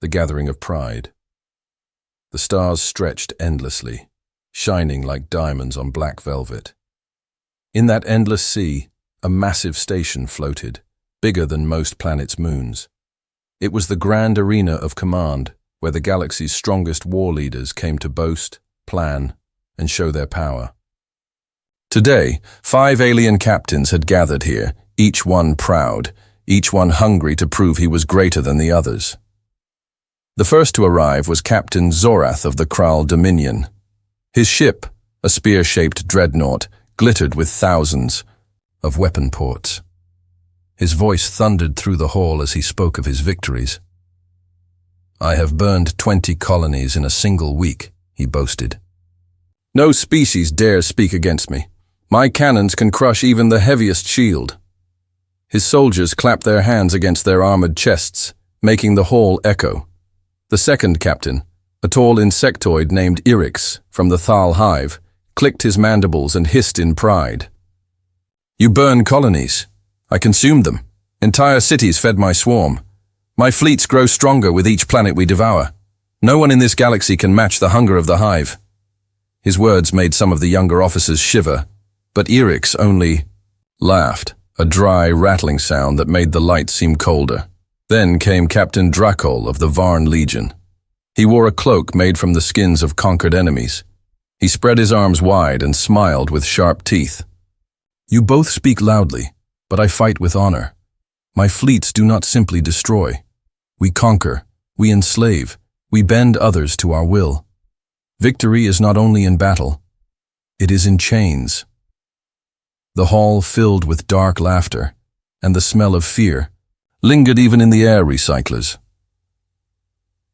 the gathering of pride. The stars stretched endlessly, shining like diamonds on black velvet. In that endless sea, a massive station floated, bigger than most planets' moons. It was the grand arena of command, where the galaxy's strongest war leaders came to boast, plan, and show their power. Today, 5 alien captains had gathered here, each one proud, each one hungry to prove he was greater than the others. The first to arrive was Captain Zorath of the Kral Dominion. His ship, a spear-shaped dreadnought, glittered with thousands of weapon ports. His voice thundered through the hall as he spoke of his victories. "I have burned 20 colonies in a single week," he boasted. "No species dares speak against me. My cannons can crush even the heaviest shield." His soldiers clapped their hands against their armored chests, making the hall echo. The second captain, a tall insectoid named Irix from the Thal hive, clicked his mandibles and hissed in pride. "You burn colonies. I consumed them. Entire cities fed my swarm. My fleets grow stronger with each planet we devour. No one in this galaxy can match the hunger of the hive." His words made some of the younger officers shiver, but Irix only laughed, a dry, rattling sound that made the light seem colder. Then came Captain Dracol of the Varn Legion. He wore a cloak made from the skins of conquered enemies. He spread his arms wide and smiled with sharp teeth. "You both speak loudly, but I fight with honor. My fleets do not simply destroy. We conquer, we enslave, we bend others to our will. Victory is not only in battle, it is in chains." The hall filled with dark laughter, and the smell of fear lingered even in the air recyclers.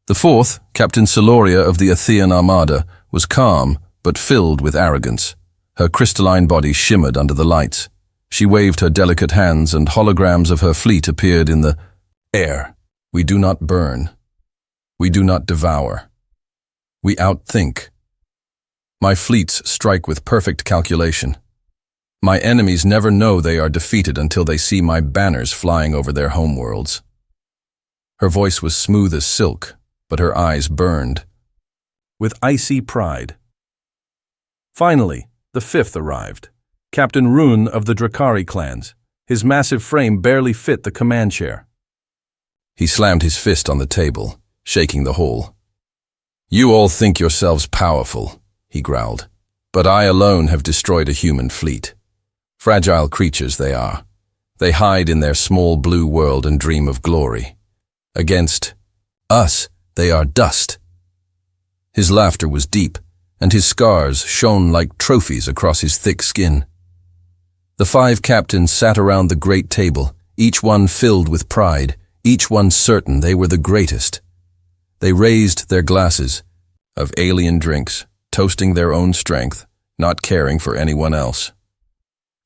The fourth, Captain Celoria of the Athean Armada, was calm but filled with arrogance. Her crystalline body shimmered under the lights. She waved her delicate hands and holograms of her fleet appeared in the air. "We do not burn. We do not devour. We outthink. My fleets strike with perfect calculation. My enemies never know they are defeated until they see my banners flying over their homeworlds." Her voice was smooth as silk, but her eyes burned with icy pride. Finally, the fifth arrived, Captain Rune of the Drakari clans. His massive frame barely fit the command chair. He slammed his fist on the table, shaking the hall. "You all think yourselves powerful," he growled, "but I alone have destroyed a human fleet. Fragile creatures they are. They hide in their small blue world and dream of glory. Against us, they are dust." His laughter was deep, and his scars shone like trophies across his thick skin. The 5 captains sat around the great table, each one filled with pride, each one certain they were the greatest. They raised their glasses of alien drinks, toasting their own strength, not caring for anyone else.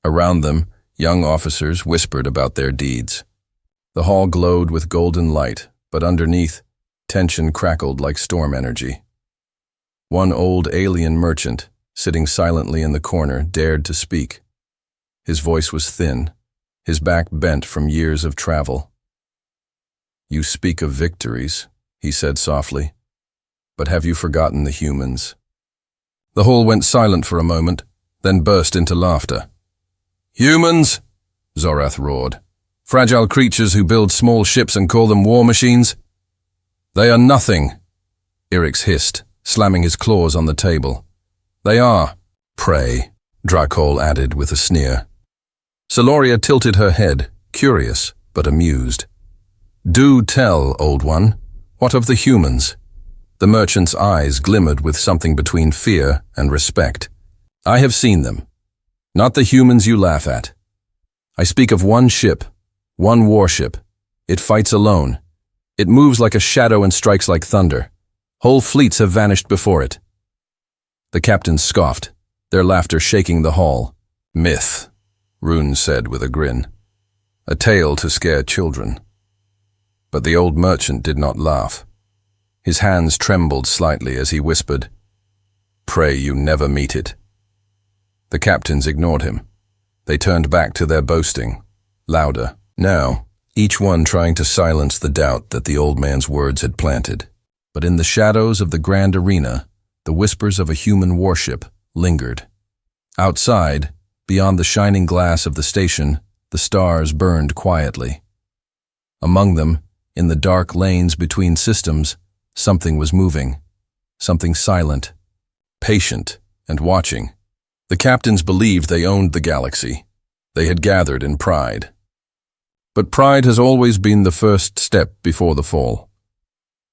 Around them, young officers whispered about their deeds. The hall glowed with golden light, but underneath, tension crackled like storm energy. One old alien merchant, sitting silently in the corner, dared to speak. His voice was thin, his back bent from years of travel. "You speak of victories," he said softly, "but have you forgotten the humans?" The hall went silent for a moment, then burst into laughter. "Humans?" Zorath roared. "Fragile creatures who build small ships and call them war machines? They are nothing," Irix hissed, slamming his claws on the table. "They are prey," Dracol added with a sneer. Celoria tilted her head, curious but amused. "Do tell, old one, what of the humans?" The merchant's eyes glimmered with something between fear and respect. "I have seen them. Not the humans you laugh at. I speak of one ship, one warship. It fights alone. It moves like a shadow and strikes like thunder. Whole fleets have vanished before it." The captains scoffed, their laughter shaking the hall. "Myth," Rune said with a grin. "A tale to scare children." But the old merchant did not laugh. His hands trembled slightly as he whispered, "Pray you never meet it." The captains ignored him. They turned back to their boasting, louder. Now, each one trying to silence the doubt that the old man's words had planted. But in the shadows of the grand arena, the whispers of a human warship lingered. Outside, beyond the shining glass of the station, the stars burned quietly. Among them, in the dark lanes between systems, something was moving, something silent, patient, and watching. The captains believed they owned the galaxy. They had gathered in pride. But pride has always been the first step before the fall.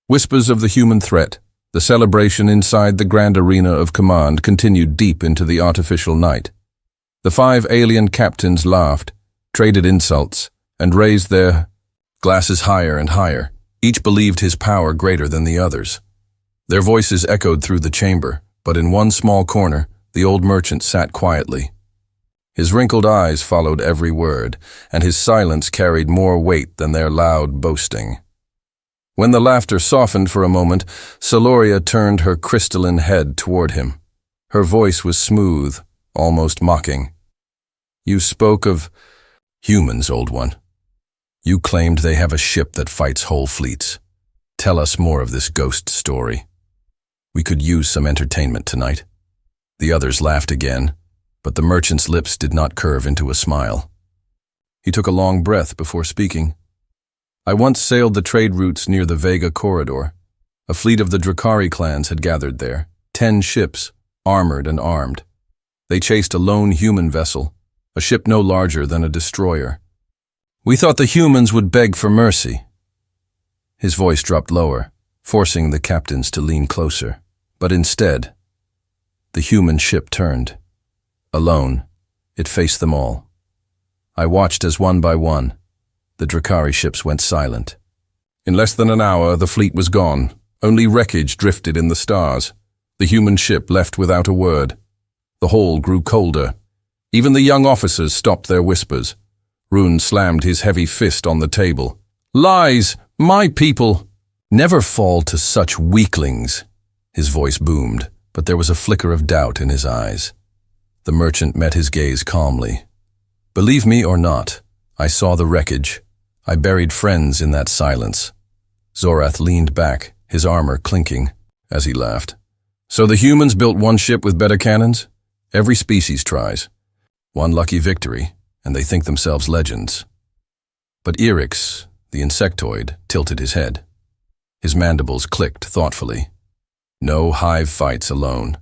Whispers of the human threat, the celebration inside the grand arena of command continued deep into the artificial night. The 5 alien captains laughed, traded insults, and raised their glasses higher and higher. Each believed his power greater than the others. Their voices echoed through the chamber, but in one small corner, the old merchant sat quietly. His wrinkled eyes followed every word, and his silence carried more weight than their loud boasting. When the laughter softened for a moment, Celoria turned her crystalline head toward him. Her voice was smooth, almost mocking. "You spoke of humans, old one. You claimed they have a ship that fights whole fleets. Tell us more of this ghost story. We could use some entertainment tonight." The others laughed again, but the merchant's lips did not curve into a smile. He took a long breath before speaking. "I once sailed the trade routes near the Vega corridor. A fleet of the Drakari clans had gathered there, 10 ships, armored and armed. They chased a lone human vessel, a ship no larger than a destroyer. We thought the humans would beg for mercy." His voice dropped lower, forcing the captains to lean closer. But instead, the human ship turned. Alone, it faced them all. I watched as one by one, the Drakari ships went silent. In less than an hour, the fleet was gone. Only wreckage drifted in the stars. The human ship left without a word. The hall grew colder. Even the young officers stopped their whispers. Rune slammed his heavy fist on the table. "Lies! My people! Never fall to such weaklings!" His voice boomed, but there was a flicker of doubt in his eyes. The merchant met his gaze calmly. "Believe me or not, I saw the wreckage. I buried friends in that silence." Zorath leaned back, his armor clinking, as he laughed. "So the humans built one ship with better cannons? Every species tries. One lucky victory, and they think themselves legends." But Eryx, the insectoid, tilted his head. His mandibles clicked thoughtfully. No hive fights alone.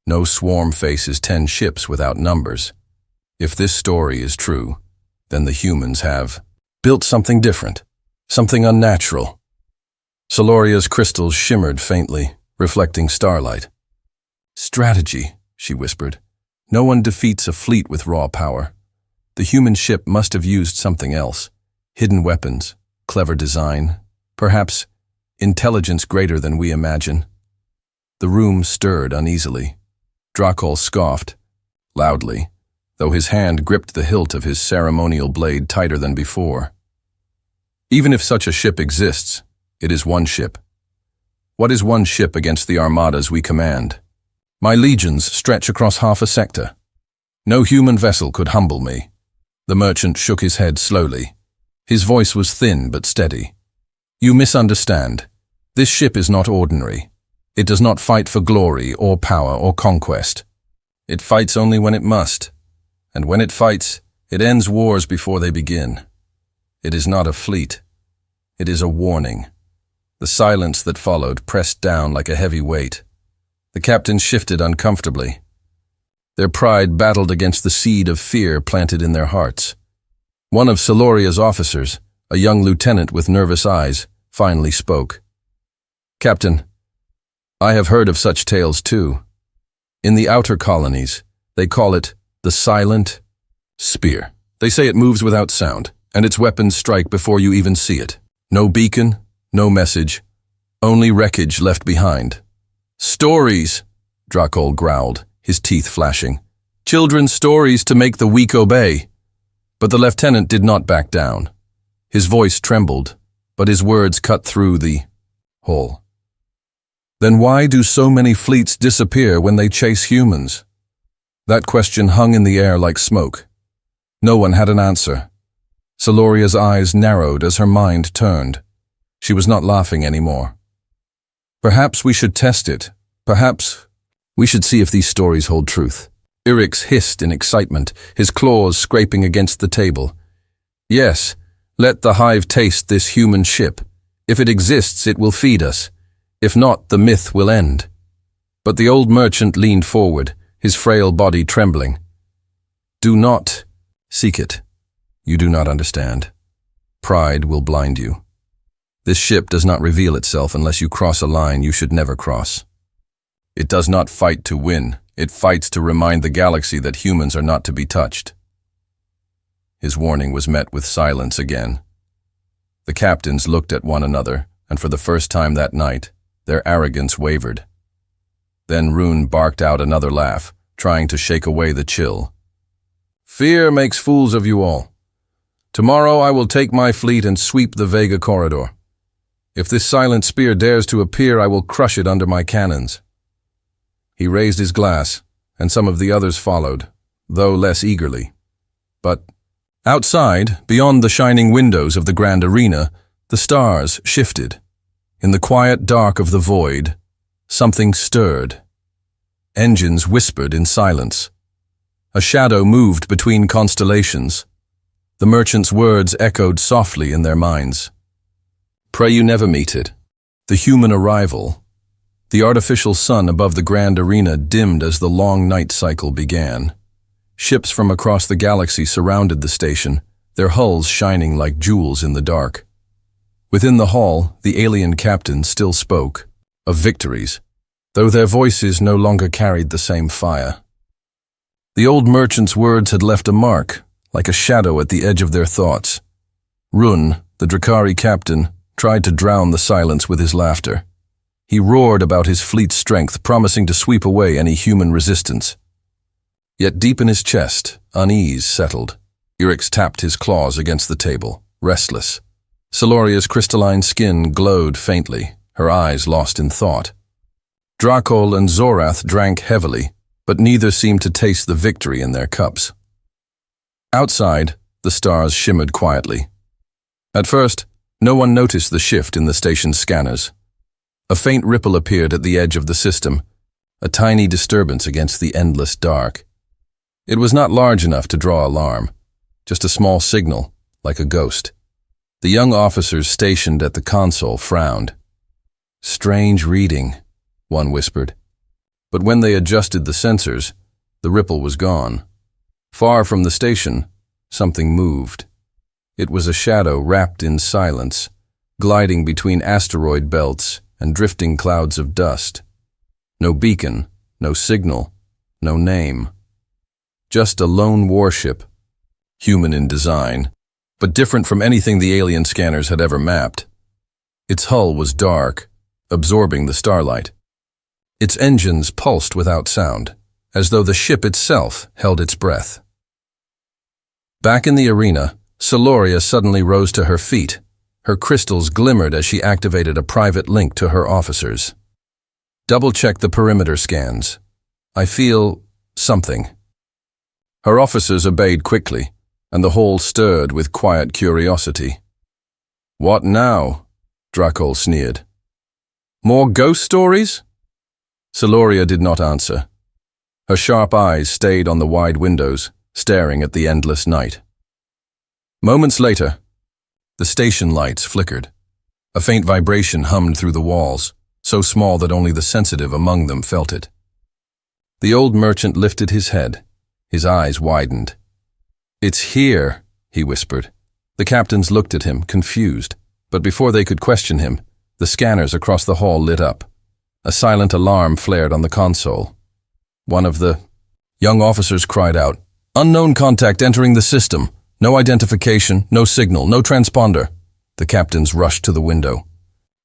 No swarm faces 10 ships without numbers. If this story is true, then the humans have built something different, something unnatural. Celoria's crystals shimmered faintly, reflecting starlight. "Strategy," she whispered. "No one defeats a fleet with raw power. The human ship must have used something else. Hidden weapons, clever design, perhaps intelligence greater than we imagine." The room stirred uneasily. Drakol scoffed, loudly, though his hand gripped the hilt of his ceremonial blade tighter than before. "Even if such a ship exists, it is one ship. What is one ship against the armadas we command? My legions stretch across half a sector. No human vessel could humble me." The merchant shook his head slowly. His voice was thin but steady. "You misunderstand. This ship is not ordinary. It does not fight for glory or power or conquest. It fights only when it must. And when it fights, it ends wars before they begin. It is not a fleet. It is a warning." The silence that followed pressed down like a heavy weight. The captains shifted uncomfortably. Their pride battled against the seed of fear planted in their hearts. One of Celoria's officers, a young lieutenant with nervous eyes, finally spoke. "Captain, I have heard of such tales too. In the outer colonies, they call it the silent spear. They say it moves without sound, and its weapons strike before you even see it. No beacon, no message, only wreckage left behind." "Stories," Drakol growled, his teeth flashing. "Children's stories to make the weak obey." But the lieutenant did not back down. His voice trembled, but his words cut through the hall. "Then why do so many fleets disappear when they chase humans?" That question hung in the air like smoke. No one had an answer. Siloria's eyes narrowed as her mind turned. She was not laughing anymore. Perhaps we should test it. Perhaps we should see if these stories hold truth. Irix hissed in excitement, his claws scraping against the table. Yes, let the hive taste this human ship. If it exists, it will feed us. If not, the myth will end. But the old merchant leaned forward, his frail body trembling. Do not seek it. You do not understand. Pride will blind you. This ship does not reveal itself unless you cross a line you should never cross. It does not fight to win. It fights to remind the galaxy that humans are not to be touched. His warning was met with silence again. The captains looked at one another, and for the first time that night, their arrogance wavered. Then Rune barked out another laugh, trying to shake away the chill. Fear makes fools of you all. Tomorrow I will take my fleet and sweep the Vega corridor. If this silent spear dares to appear, I will crush it under my cannons. He raised his glass, and some of the others followed, though less eagerly. But outside, beyond the shining windows of the grand arena, the stars shifted. In the quiet dark of the void, something stirred. Engines whispered in silence. A shadow moved between constellations. The merchant's words echoed softly in their minds. Pray you never meet it. The human arrival. The artificial sun above the grand arena dimmed as the long night cycle began. Ships from across the galaxy surrounded the station, their hulls shining like jewels in the dark. Within the hall, the alien captain still spoke, of victories, though their voices no longer carried the same fire. The old merchant's words had left a mark, like a shadow at the edge of their thoughts. Rune, the Drakari captain, tried to drown the silence with his laughter. He roared about his fleet's strength, promising to sweep away any human resistance. Yet deep in his chest, unease settled. Irix tapped his claws against the table, restless. Siloria's crystalline skin glowed faintly, her eyes lost in thought. Drakol and Zorath drank heavily, but neither seemed to taste the victory in their cups. Outside, the stars shimmered quietly. At first, no one noticed the shift in the station's scanners. A faint ripple appeared at the edge of the system, a tiny disturbance against the endless dark. It was not large enough to draw alarm, just a small signal, like a ghost. The young officers stationed at the console frowned. Strange reading, one whispered. But when they adjusted the sensors, the ripple was gone. Far from the station, something moved. It was a shadow wrapped in silence, gliding between asteroid belts and drifting clouds of dust. No beacon, no signal, no name. Just a lone warship, human in design, but different from anything the alien scanners had ever mapped. Its hull was dark, absorbing the starlight. Its engines pulsed without sound, as though the ship itself held its breath. Back in the arena, Siloria suddenly rose to her feet. Her crystals glimmered as she activated a private link to her officers. Double-check the perimeter scans. I feel something. Her officers obeyed quickly, and the hall stirred with quiet curiosity. What now? Drakol sneered. More ghost stories? Siloria did not answer. Her sharp eyes stayed on the wide windows, staring at the endless night. Moments later, the station lights flickered. A faint vibration hummed through the walls, so small that only the sensitive among them felt it. The old merchant lifted his head. His eyes widened. It's here, he whispered. The captains looked at him, confused, but before they could question him, the scanners across the hall lit up. A silent alarm flared on the console. One of the young officers cried out, "Unknown contact entering the system. No identification, no signal, no transponder." The captains rushed to the window.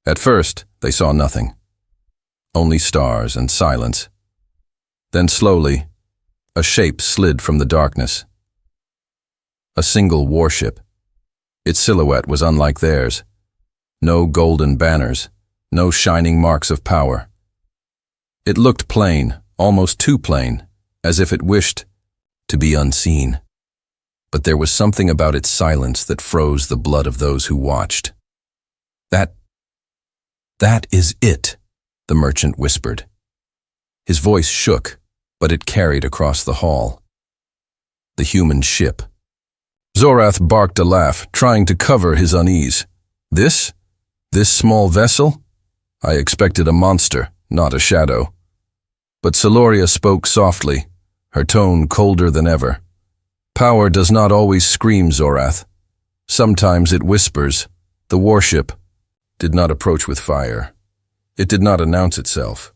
At first, they saw nothing. Only stars and silence. Then slowly, a shape slid from the darkness. A single warship. Its silhouette was unlike theirs. No golden banners, no shining marks of power. It looked plain, almost too plain, as if it wished to be unseen. but there was something about its silence that froze the blood of those who watched. That is it, the merchant whispered. His voice shook, but it carried across the hall. The human ship. Zorath barked a laugh, trying to cover his unease. This small vessel? I expected a monster, not a shadow. But Celoria spoke softly, her tone colder than ever. Power does not always scream, Zorath. Sometimes it whispers. The warship did not approach with fire. It did not announce itself.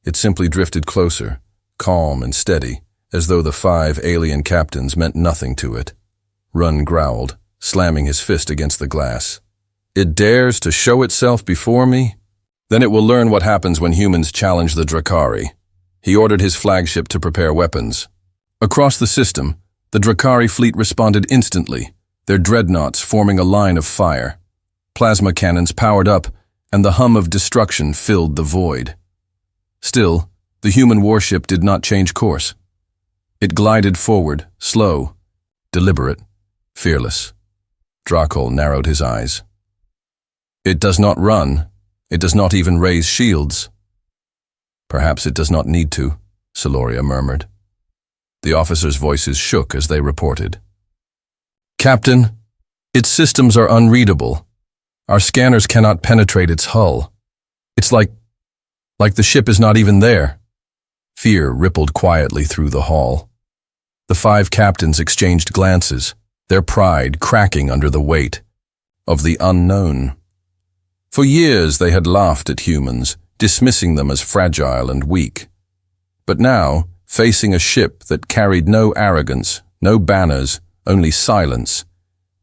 It simply drifted closer, calm and steady, as though the 5 alien captains meant nothing to it. Run growled, slamming his fist against the glass. It dares to show itself before me? Then it will learn what happens when humans challenge the Drakari. He ordered his flagship to prepare weapons. Across the system, the Drakari fleet responded instantly, their dreadnoughts forming a line of fire. Plasma cannons powered up, and the hum of destruction filled the void. Still, the human warship did not change course. It glided forward, slow, deliberate, fearless. Drakol narrowed his eyes. It does not run. It does not even raise shields. Perhaps it does not need to, Celoria murmured. The officers' voices shook as they reported. Captain, its systems are unreadable. Our scanners cannot penetrate its hull. It's like the ship is not even there. Fear rippled quietly through the hall. The 5 captains exchanged glances, their pride cracking under the weight of the unknown. For years they had laughed at humans, dismissing them as fragile and weak. But now, facing a ship that carried no arrogance, no banners, only silence,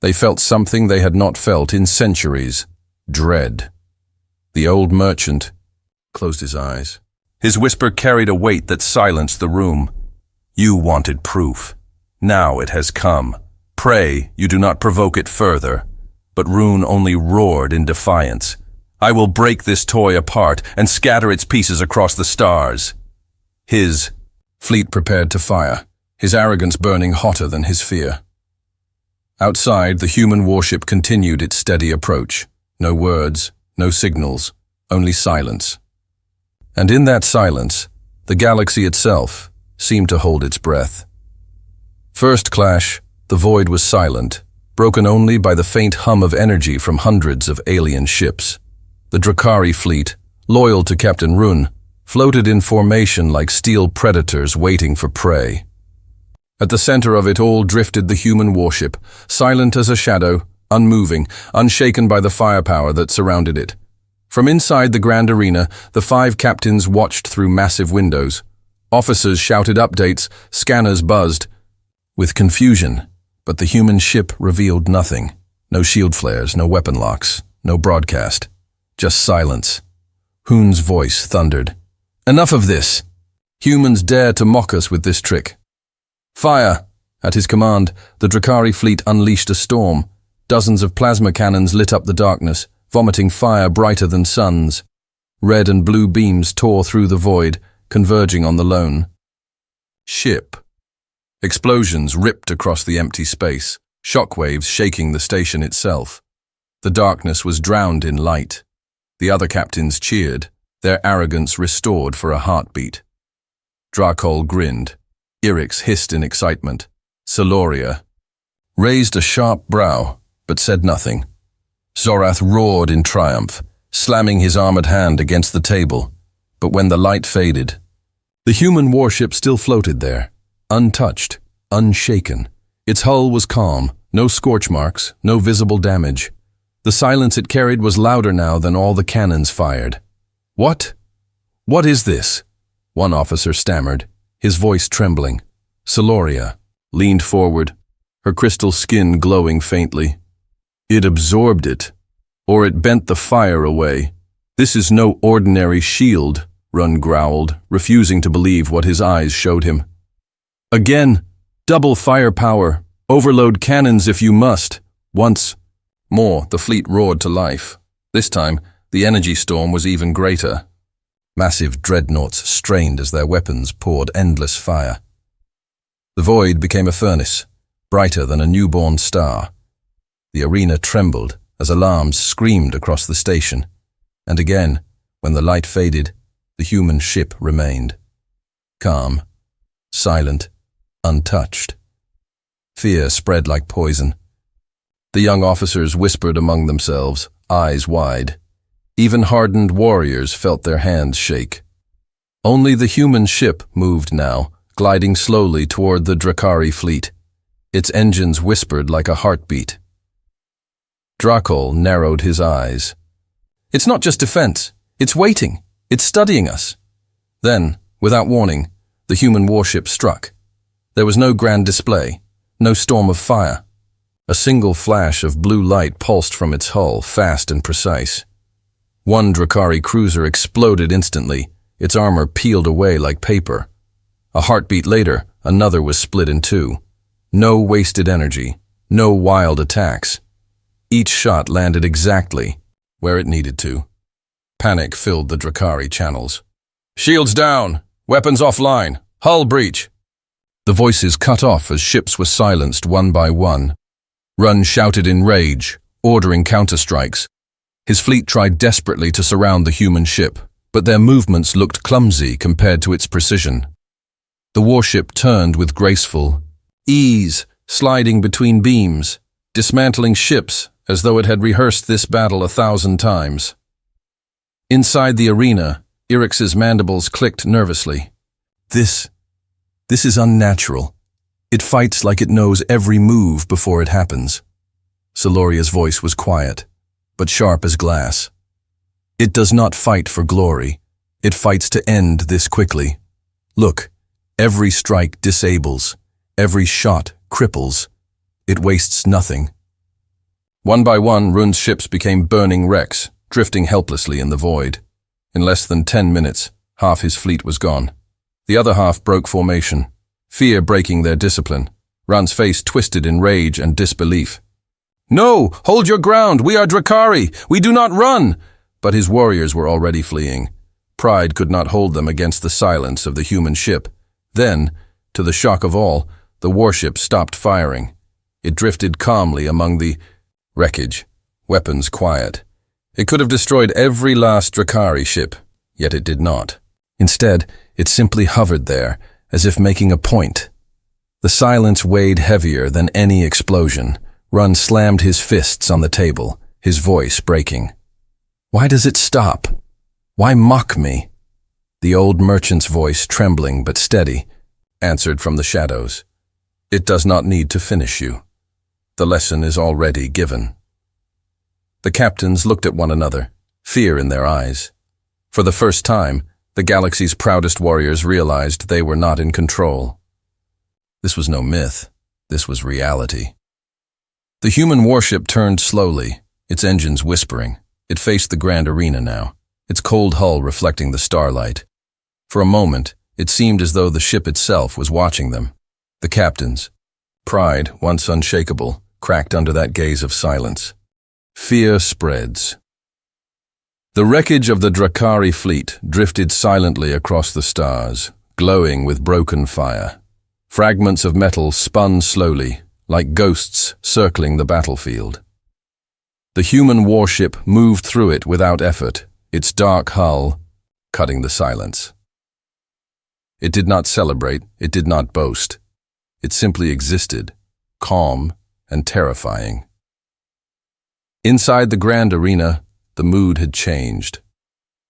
they felt something they had not felt in centuries: dread. The old merchant closed his eyes. His whisper carried a weight that silenced the room. You wanted proof. Now it has come. Pray you do not provoke it further. But Rune only roared in defiance. I will break this toy apart and scatter its pieces across the stars. His fleet prepared to fire, his arrogance burning hotter than his fear. Outside, the human warship continued its steady approach. No words, no signals, only silence. And in that silence, the galaxy itself seemed to hold its breath. First clash, the void was silent, broken only by the faint hum of energy from hundreds of alien ships. The Drakari fleet, loyal to Captain Rune, floated in formation like steel predators waiting for prey. At the center of it all drifted the human warship, silent as a shadow, unmoving, unshaken by the firepower that surrounded it. From inside the grand arena, the 5 captains watched through massive windows. Officers shouted updates, scanners buzzed. With confusion, but the human ship revealed nothing. No shield flares, no weapon locks, no broadcast. Just silence. Hune's voice thundered. Enough of this! Humans dare to mock us with this trick. Fire! At his command, the Drakari fleet unleashed a storm. Dozens of plasma cannons lit up the darkness, vomiting fire brighter than suns. Red and blue beams tore through the void, converging on the lone ship. Explosions ripped across the empty space, shockwaves shaking the station itself. The darkness was drowned in light. The other captains cheered, their arrogance restored for a heartbeat. Drakol grinned. Irix hissed in excitement. Celoria raised a sharp brow, but said nothing. Zorath roared in triumph, slamming his armored hand against the table. But when the light faded, the human warship still floated there, untouched, unshaken. Its hull was calm, no scorch marks, no visible damage. The silence it carried was louder now than all the cannons fired. What? What is this? One officer stammered, his voice trembling. Celoria leaned forward, her crystal skin glowing faintly. It absorbed it, or it bent the fire away. This is no ordinary shield, Run growled, refusing to believe what his eyes showed him. Again, double firepower, overload cannons if you must. Once more, the fleet roared to life. This time, the energy storm was even greater. Massive dreadnoughts strained as their weapons poured endless fire. The void became a furnace. brighter than a newborn star. The arena trembled as alarms screamed across the station, and again, when the light faded, the human ship remained. Calm, silent, untouched. Fear spread like poison. The young officers whispered among themselves, eyes wide. Even hardened warriors felt their hands shake. Only the human ship moved now, gliding slowly toward the Drakari fleet. Its engines whispered like a heartbeat. Drakol narrowed his eyes. It's not just defense. It's waiting. It's studying us. Then, without warning, the human warship struck. There was no grand display, no storm of fire. A single flash of blue light pulsed from its hull, fast and precise. One Drakari cruiser exploded instantly, its armor peeled away like paper. A heartbeat later, another was split in two. No wasted energy, no wild attacks. Each shot landed exactly where it needed to. Panic filled the Drakari channels. Shields down! Weapons offline! Hull breach! The voices cut off as ships were silenced one by one. Run shouted in rage, ordering counterstrikes. His fleet tried desperately to surround the human ship, but their movements looked clumsy compared to its precision. The warship turned with graceful ease, sliding between beams, dismantling ships as though it had rehearsed this battle 1,000 times. Inside the arena, Irix's mandibles clicked nervously. This is unnatural. It fights like it knows every move before it happens. Celoria's voice was quiet, but sharp as glass. It does not fight for glory. It fights to end this quickly. Look, every strike disables. Every shot cripples. It wastes nothing. One by one, Run's ships became burning wrecks, drifting helplessly in the void. In less than 10 minutes, half his fleet was gone. The other half broke formation, fear breaking their discipline. Run's face twisted in rage and disbelief. No! Hold your ground! We are Drakari! We do not run! But his warriors were already fleeing. Pride could not hold them against the silence of the human ship. Then, to the shock of all, the warship stopped firing. It drifted calmly among the wreckage, weapons quiet. It could have destroyed every last Drakari ship, yet it did not. Instead, it simply hovered there, as if making a point. The silence weighed heavier than any explosion. Run slammed his fists on the table, his voice breaking. Why does it stop? Why mock me? The old merchant's voice, trembling but steady, answered from the shadows. It does not need to finish you. The lesson is already given. The captains looked at one another, fear in their eyes. For the first time, the galaxy's proudest warriors realized they were not in control. This was no myth. This was reality. The human warship turned slowly, its engines whispering. It faced the grand arena now, its cold hull reflecting the starlight. For a moment, it seemed as though the ship itself was watching them. The captains, pride once unshakable, cracked under that gaze of silence. Fear spreads. The wreckage of the Drakari fleet drifted silently across the stars, glowing with broken fire. Fragments of metal spun slowly, like ghosts circling the battlefield. The human warship moved through it without effort, its dark hull cutting the silence. It did not celebrate, it did not boast. It simply existed, calm and terrifying. Inside the grand arena, the mood had changed.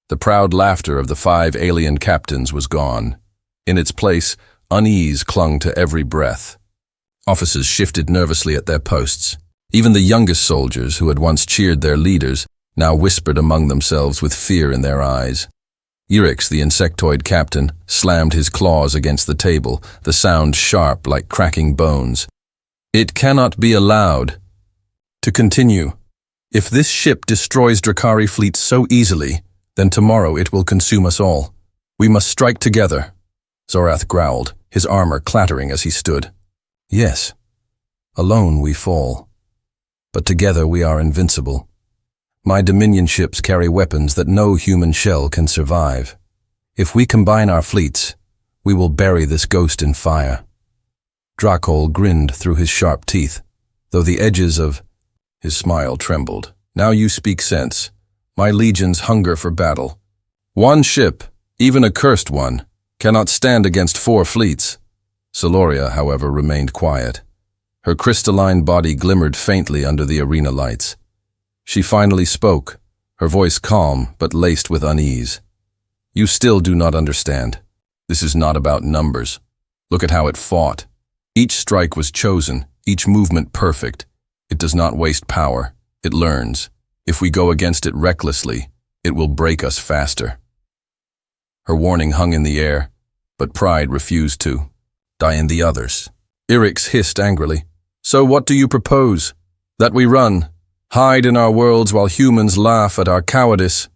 The proud laughter of the 5 alien captains was gone. In its place, unease clung to every breath. Officers shifted nervously at their posts. Even the youngest soldiers, who had once cheered their leaders, now whispered among themselves with fear in their eyes. Irix, the insectoid captain, slammed his claws against the table, the sound sharp like cracking bones. It cannot be allowed to continue. If this ship destroys Drakari fleet so easily, then tomorrow it will consume us all. We must strike together. Zorath growled, his armor clattering as he stood. Yes, alone we fall, but together we are invincible. My Dominion ships carry weapons that no human shell can survive. If we combine our fleets, we will bury this ghost in fire. Drakol grinned through his sharp teeth, though the edges of his smile trembled. Now you speak sense. My legions hunger for battle. One ship, even a cursed one, cannot stand against 4 fleets. Celoria, however, remained quiet. Her crystalline body glimmered faintly under the arena lights. She finally spoke, her voice calm but laced with unease. You still do not understand. This is not about numbers. Look at how it fought. Each strike was chosen, each movement perfect. It does not waste power. It learns. If we go against it recklessly, it will break us faster. Her warning hung in the air, but pride refused to die in the others. Irix hissed angrily. So what do you propose? That we run, hide in our worlds while humans laugh at our cowardice?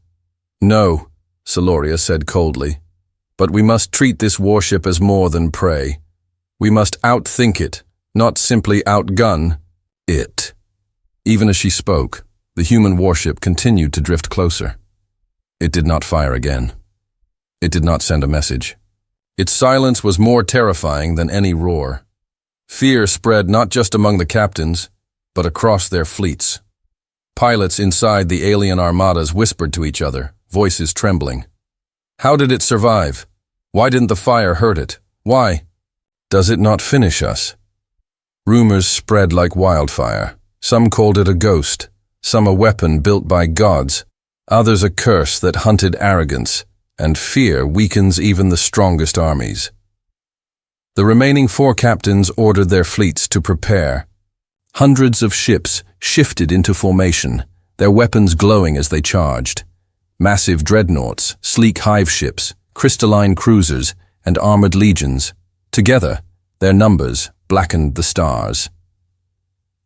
No, Celoria said coldly. But we must treat this warship as more than prey. We must outthink it, not simply outgun it. Even as she spoke, the human warship continued to drift closer. It did not fire again. It did not send a message. Its silence was more terrifying than any roar. Fear spread not just among the captains, but across their fleets. Pilots inside the alien armadas whispered to each other, voices trembling. How did it survive? Why didn't the fire hurt it? Why? Does it not finish us? Rumors spread like wildfire. Some called it a ghost, some a weapon built by gods, others a curse that hunted arrogance, and fear weakens even the strongest armies. The remaining 4 captains ordered their fleets to prepare. Hundreds of ships shifted into formation, their weapons glowing as they charged. Massive dreadnoughts, sleek hive ships, crystalline cruisers, and armored legions. Together, their numbers blackened the stars.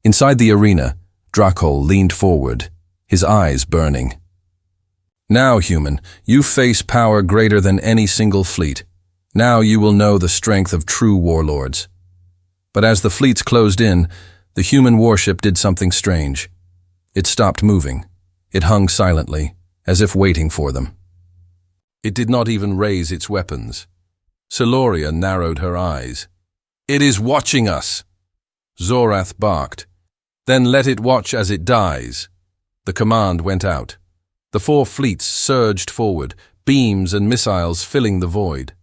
Inside the arena, Drakol leaned forward, his eyes burning. Now, human, you face power greater than any single fleet. Now you will know the strength of true warlords. But as the fleets closed in, the human warship did something strange. It stopped moving. It hung silently, as if waiting for them. It did not even raise its weapons. Celoria narrowed her eyes. It is watching us! Zorath barked. Then let it watch as it dies. The command went out. The 4 fleets surged forward, beams and missiles filling the void.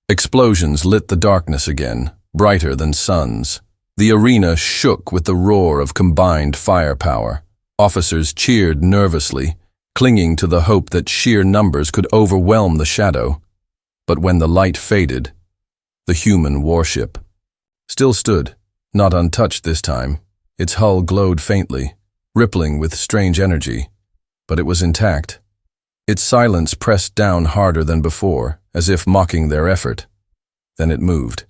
Explosions lit the darkness again, brighter than suns. The arena shook with the roar of combined firepower. Officers cheered nervously, clinging to the hope that sheer numbers could overwhelm the shadow. But when the light faded, the human warship still stood, not untouched this time. Its hull glowed faintly, rippling with strange energy, but it was intact. Its silence pressed down harder than before, as if mocking their effort. Then it moved.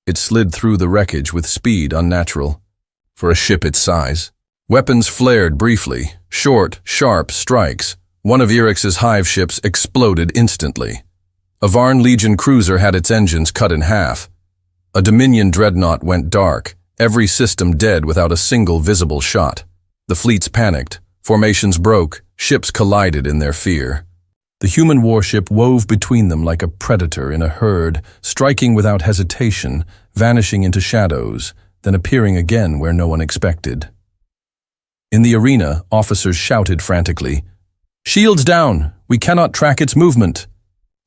It slid through the wreckage with speed unnatural for a ship its size. Weapons flared briefly, short, sharp strikes. One of Irix's hive ships exploded instantly. A Varn Legion cruiser had its engines cut in half. A Dominion dreadnought went dark, every system dead without a single visible shot. The fleets panicked, formations broke, ships collided in their fear. The human warship wove between them like a predator in a herd, striking without hesitation, vanishing into shadows, then appearing again where no one expected. In the arena, officers shouted frantically, "Shields down! We cannot track its movement!"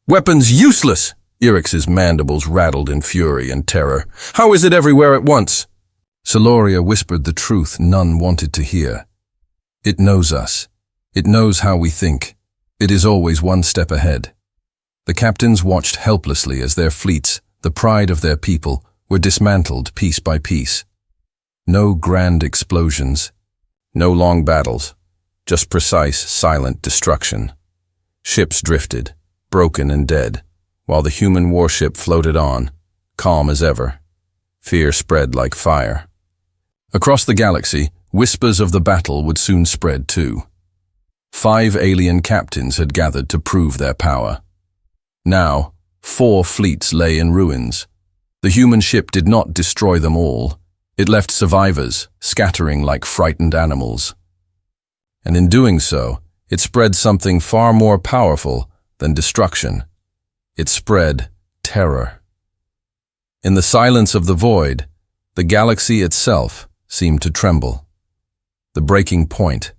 "Weapons useless!" Irix's mandibles rattled in fury and terror. "How is it everywhere at once?" Celoria whispered the truth none wanted to hear. It knows us. It knows how we think. It is always one step ahead. The captains watched helplessly as their fleets, the pride of their people, were dismantled piece by piece. No grand explosions. No long battles. Just precise, silent destruction. Ships drifted, broken and dead, while the human warship floated on, calm as ever. Fear spread like fire. Across the galaxy, whispers of the battle would soon spread too. 5 alien captains had gathered to prove their power. Now, 4 fleets lay in ruins. The human ship did not destroy them all. It left survivors, scattering like frightened animals. And in doing so, it spread something far more powerful than destruction. It spread terror. In the silence of the void, the galaxy itself seemed to tremble. The breaking point,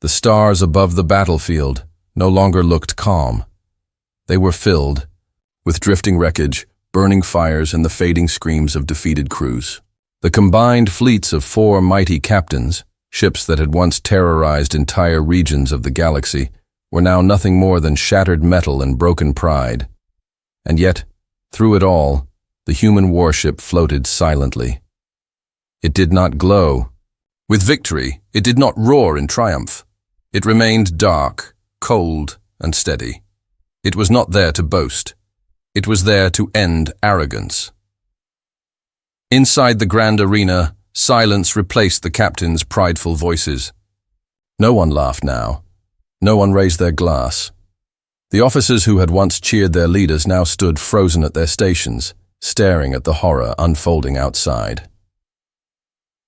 the stars above the battlefield, no longer looked calm. They were filled with drifting wreckage, burning fires, and the fading screams of defeated crews. The combined fleets of 4 mighty captains, ships that had once terrorized entire regions of the galaxy, were now nothing more than shattered metal and broken pride. And yet, through it all, the human warship floated silently. It did not glow. With victory, it did not roar in triumph. It remained dark, cold, and steady. It was not there to boast. It was there to end arrogance. Inside the grand arena, silence replaced the captain's prideful voices. No one laughed now. No one raised their glass. The officers who had once cheered their leaders now stood frozen at their stations, staring at the horror unfolding outside.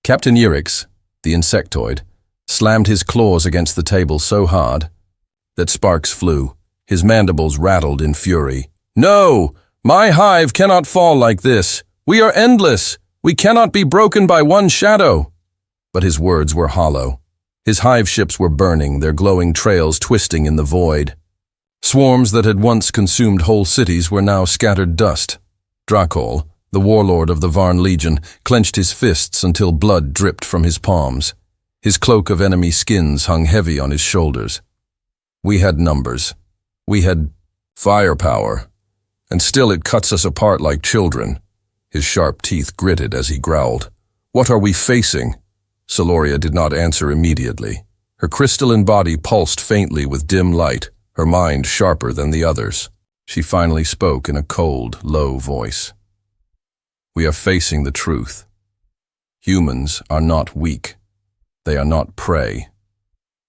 Captain Urix, the insectoid, slammed his claws against the table so hard that sparks flew. His mandibles rattled in fury. "No! My hive cannot fall like this! We are endless! We cannot be broken by one shadow!" But his words were hollow. His hive ships were burning, their glowing trails twisting in the void. Swarms that had once consumed whole cities were now scattered dust. Drakol, the warlord of the Varn Legion, clenched his fists until blood dripped from his palms. His cloak of enemy skins hung heavy on his shoulders. We had numbers. We had firepower. And still it cuts us apart like children. His sharp teeth gritted as he growled. "What are we facing?" Celoria did not answer immediately. Her crystalline body pulsed faintly with dim light, her mind sharper than the others. She finally spoke in a cold, low voice. "We are facing the truth. Humans are not weak. They are not prey.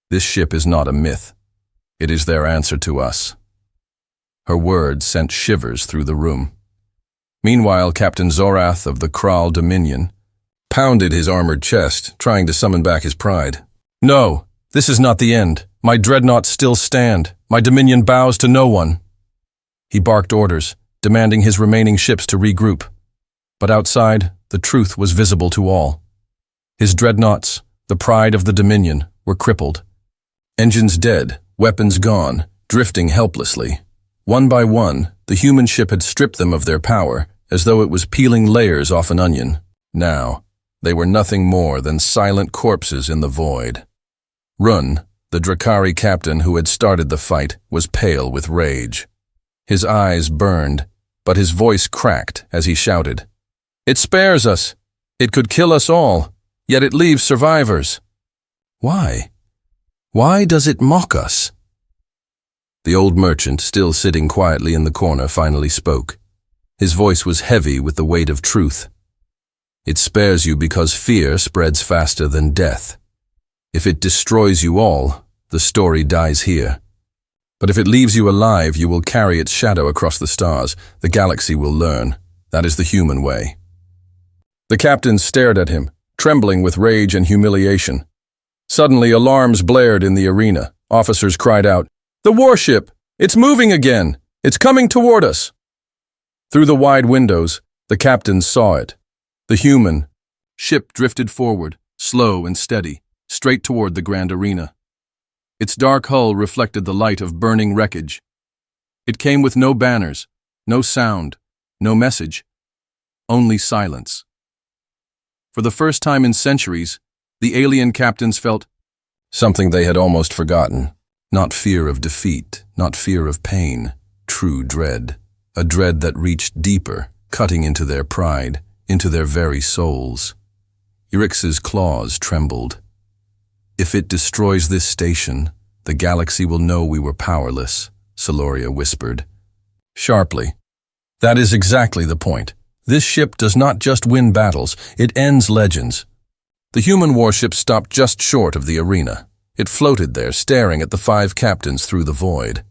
This ship is not a myth. It is their answer to us." Her words sent shivers through the room. Meanwhile, Captain Zorath of the Kral Dominion pounded his armored chest, trying to summon back his pride. "No, this is not the end. My dreadnoughts still stand. My Dominion bows to no one." He barked orders, demanding his remaining ships to regroup. But outside, the truth was visible to all. His dreadnoughts, the pride of the Dominion, were crippled. Engines dead, weapons gone, drifting helplessly. One by one, the human ship had stripped them of their power, as though it was peeling layers off an onion. Now, they were nothing more than silent corpses in the void. Run, the Drakari captain who had started the fight, was pale with rage. His eyes burned, but his voice cracked as he shouted, "It spares us. It could kill us all, yet it leaves survivors. Why? Why does it mock us?" The old merchant, still sitting quietly in the corner, finally spoke. His voice was heavy with the weight of truth. "It spares you because fear spreads faster than death. If it destroys you all, the story dies here. But if it leaves you alive, you will carry its shadow across the stars. The galaxy will learn. That is the human way." The captain stared at him, trembling with rage and humiliation. Suddenly, alarms blared in the arena. Officers cried out, "The warship! It's moving again! It's coming toward us!" Through the wide windows, the captain saw it. The human ship drifted forward, slow and steady, straight toward the grand arena. Its dark hull reflected the light of burning wreckage. It came with no banners, no sound, no message, only silence. For the first time in centuries, the alien captains felt something they had almost forgotten. Not fear of defeat, not fear of pain, true dread. A dread that reached deeper, cutting into their pride, into their very souls. Urix's claws trembled. "If it destroys this station, the galaxy will know we were powerless," Celoria whispered. Sharply. "That is exactly the point. This ship does not just win battles, it ends legends." The human warship stopped just short of the arena. It floated there, staring at the 5 captains through the void.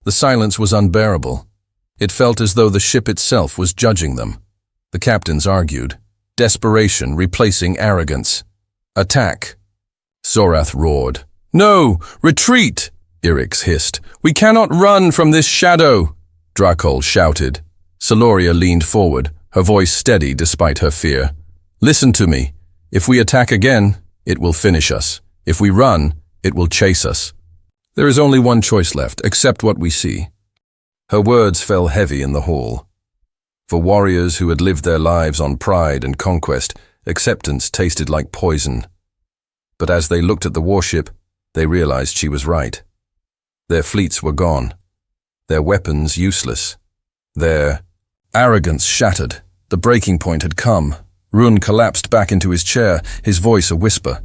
The silence was unbearable. It felt as though the ship itself was judging them. The captains argued, desperation replacing arrogance. "Attack!" Zorath roared. "No! Retreat!" Urix hissed. "We cannot run from this shadow!" Drakol shouted. Celoria leaned forward, her voice steady despite her fear. "Listen to me. If we attack again, it will finish us. If we run, it will chase us. There is only one choice left, accept what we see." Her words fell heavy in the hall. For warriors who had lived their lives on pride and conquest, acceptance tasted like poison. But as they looked at the warship, they realized she was right. Their fleets were gone. Their weapons useless. Their arrogance shattered. The breaking point had come. Rune collapsed back into his chair, his voice a whisper.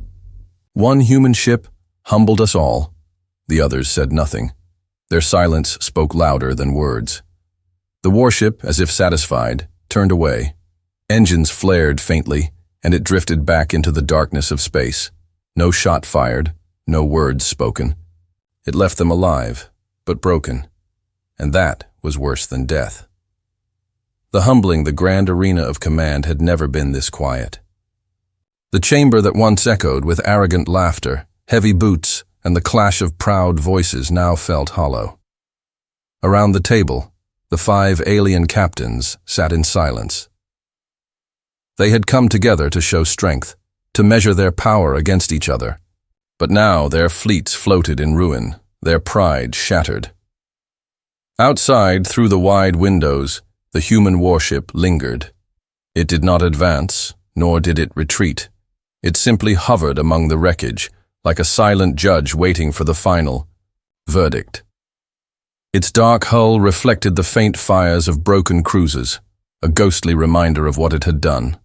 One human ship humbled us all. The others said nothing. Their silence spoke louder than words. The warship, as if satisfied, turned away. Engines flared faintly, and it drifted back into the darkness of space. No shot fired, no words spoken. It left them alive, but broken. And that was worse than death. The humbling, the grand arena of command had never been this quiet. The chamber that once echoed with arrogant laughter, heavy boots, and the clash of proud voices now felt hollow. Around the table, the 5 alien captains sat in silence. They had come together to show strength, to measure their power against each other. But now their fleets floated in ruin, their pride shattered. Outside, through the wide windows, the human warship lingered. It did not advance, nor did it retreat. It simply hovered among the wreckage, like a silent judge waiting for the final verdict. Its dark hull reflected the faint fires of broken cruisers, a ghostly reminder of what it had done.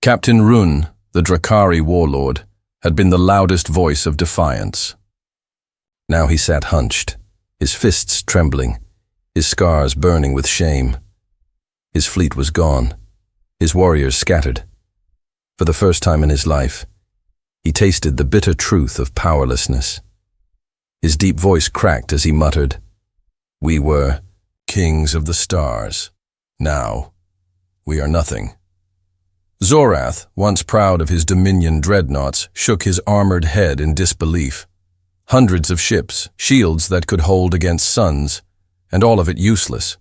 Captain Rune, the Drakari warlord, had been the loudest voice of defiance. Now he sat hunched, his fists trembling, his scars burning with shame. His fleet was gone, his warriors scattered. For the first time in his life, he tasted the bitter truth of powerlessness. His deep voice cracked as he muttered, "We were kings of the stars. Now, we are nothing." Zorath, once proud of his Dominion dreadnoughts, shook his armored head in disbelief. Hundreds of ships, shields that could hold against suns, and all of it useless.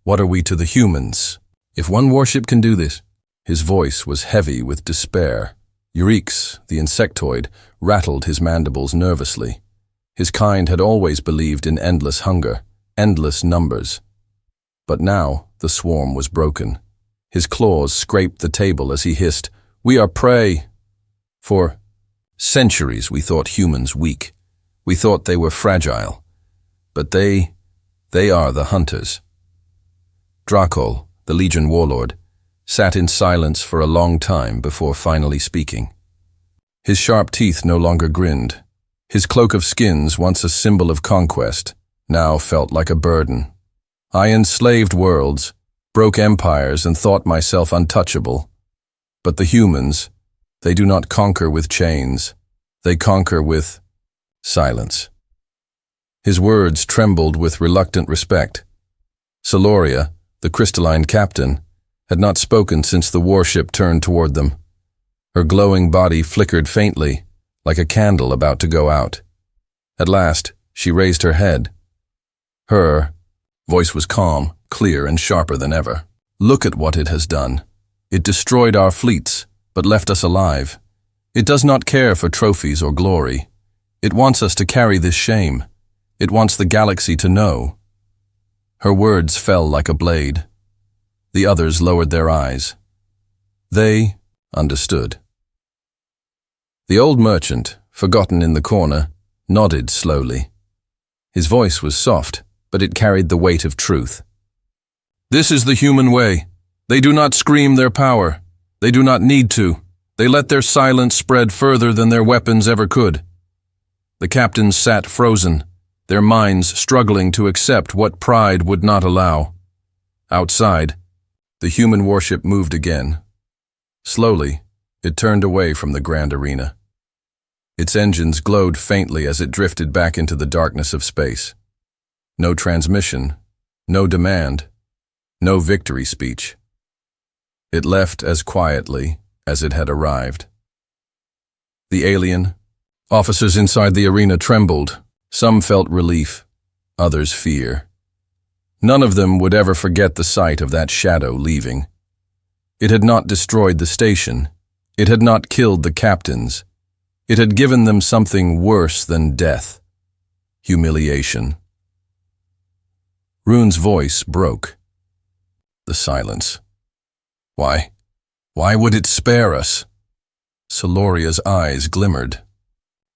What are we to the humans? If one warship can do this? His voice was heavy with despair. Euryx, the insectoid, rattled his mandibles nervously. His kind had always believed in endless hunger, endless numbers. But now the swarm was broken. His claws scraped the table as he hissed, "We are prey." For centuries we thought humans weak. We thought they were fragile. But they are the hunters. Drakol, the Legion warlord, sat in silence for a long time before finally speaking. His sharp teeth no longer grinned. His cloak of skins, once a symbol of conquest, now felt like a burden. "I enslaved worlds, broke empires, and thought myself untouchable. But the humans, they do not conquer with chains. They conquer with silence." His words trembled with reluctant respect. Celoria, the crystalline captain, had not spoken since the warship turned toward them. Her glowing body flickered faintly, like a candle about to go out. At last, she raised her head. Her voice was calm, clear, and sharper than ever. "Look at what it has done. It destroyed our fleets, but left us alive. It does not care for trophies or glory. It wants us to carry this shame. It wants the galaxy to know." Her words fell like a blade. The others lowered their eyes. They understood. The old merchant, forgotten in the corner, nodded slowly. His voice was soft, but it carried the weight of truth. "This is the human way. They do not scream their power. They do not need to. They let their silence spread further than their weapons ever could." The captains sat frozen, their minds struggling to accept what pride would not allow. Outside, the human warship moved again. Slowly, it turned away from the grand arena. Its engines glowed faintly as it drifted back into the darkness of space. No transmission, no demand, no victory speech. It left as quietly as it had arrived. The alien, officers inside the arena trembled. Some felt relief, others fear. None of them would ever forget the sight of that shadow leaving, It had not destroyed the station. It had not killed the captains. It had given them something worse than death: humiliation. Rune's voice broke. The silence. Why? Why would it spare us? Soloria's eyes glimmered.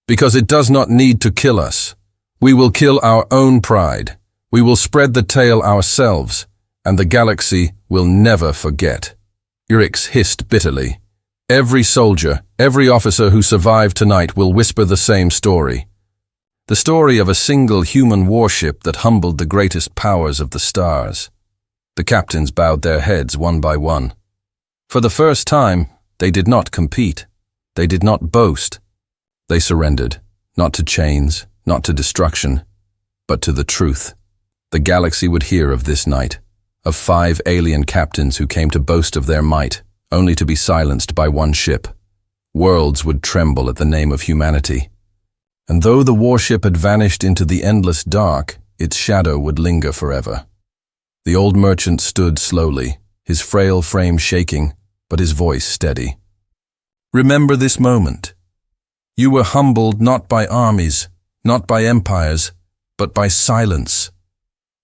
Because it does not need to kill us. We will kill our own pride. We will spread the tale ourselves, and the galaxy will never forget. Urix hissed bitterly. Every soldier, every officer who survived tonight will whisper the same story. The story of a single human warship that humbled the greatest powers of the stars. The captains bowed their heads one by one. For the first time, they did not compete. They did not boast. They surrendered, not to chains, not to destruction, but to the truth. The galaxy would hear of this night, of 5 alien captains who came to boast of their might, only to be silenced by one ship. Worlds would tremble at the name of humanity. And though the warship had vanished into the endless dark, its shadow would linger forever. The old merchant stood slowly, his frail frame shaking, but his voice steady. Remember this moment. You were humbled not by armies, not by empires, but by silence.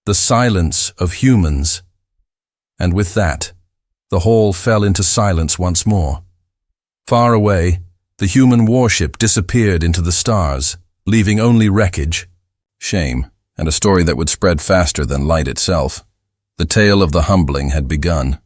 The silence of humans. And with that, the hall fell into silence once more. Far away, the human warship disappeared into the stars, leaving only wreckage, shame, and a story that would spread faster than light itself. The tale of the humbling had begun.